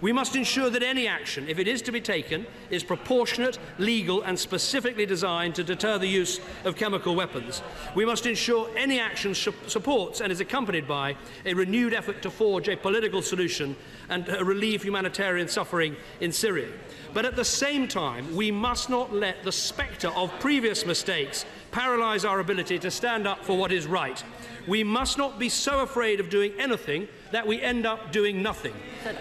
We must ensure that any action, if it is to be taken, is proportionate, legal and specifically designed to deter the use of chemical weapons. We must ensure any action supports and is accompanied by a renewed effort to forge a political solution and relieve humanitarian suffering in Syria. But at the same time, we must not let the spectre of previous mistakes paralyse our ability to stand up for what is right. We must not be so afraid of doing anything that we end up doing nothing.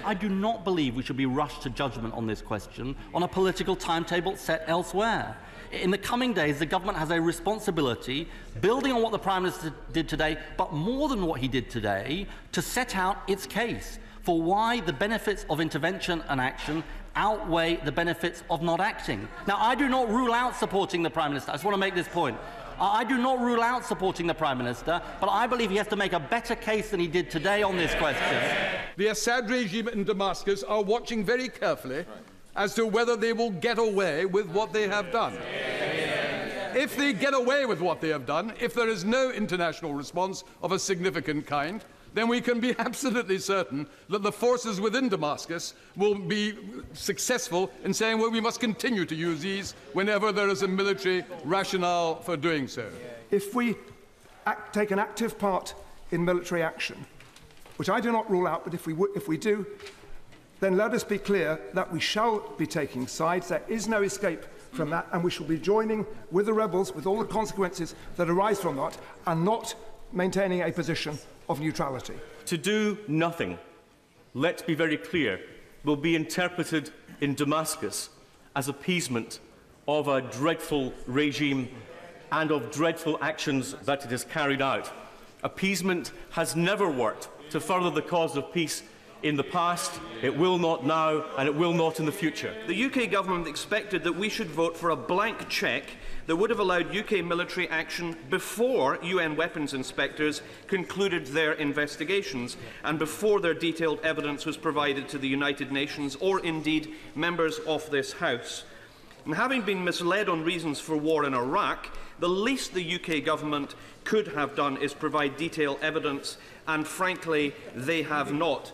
I do not believe we should be rushed to judgment on this question on a political timetable set elsewhere. In the coming days, the government has a responsibility, building on what the Prime Minister did today, but more than what he did today, to set out its case for why the benefits of intervention and action outweigh the benefits of not acting. Now, I do not rule out supporting the Prime Minister. I just want to make this point. I do not rule out supporting the Prime Minister, but I believe he has to make a better case than he did today on this question. The Assad regime in Damascus are watching very carefully as to whether they will get away with what they have done. If they get away with what they have done, if there is no international response of a significant kind, then we can be absolutely certain that the forces within Damascus will be successful in saying, well, we must continue to use these whenever there is a military rationale for doing so. If we take an active part in military action, which I do not rule out, but if we do, then let us be clear that we shall be taking sides. There is no escape from that, and we shall be joining with the rebels, with all the consequences that arise from that, and not maintaining a position of neutrality. To do nothing, let's be very clear, will be interpreted in Damascus as appeasement of a dreadful regime and of dreadful actions that it has carried out. Appeasement has never worked to further the cause of peace in the past, it will not now, and it will not in the future. The UK government expected that we should vote for a blank cheque that would have allowed UK military action before UN weapons inspectors concluded their investigations and before their detailed evidence was provided to the United Nations or indeed members of this House. And having been misled on reasons for war in Iraq, the least the UK government could have done is provide detailed evidence, and frankly, they have not.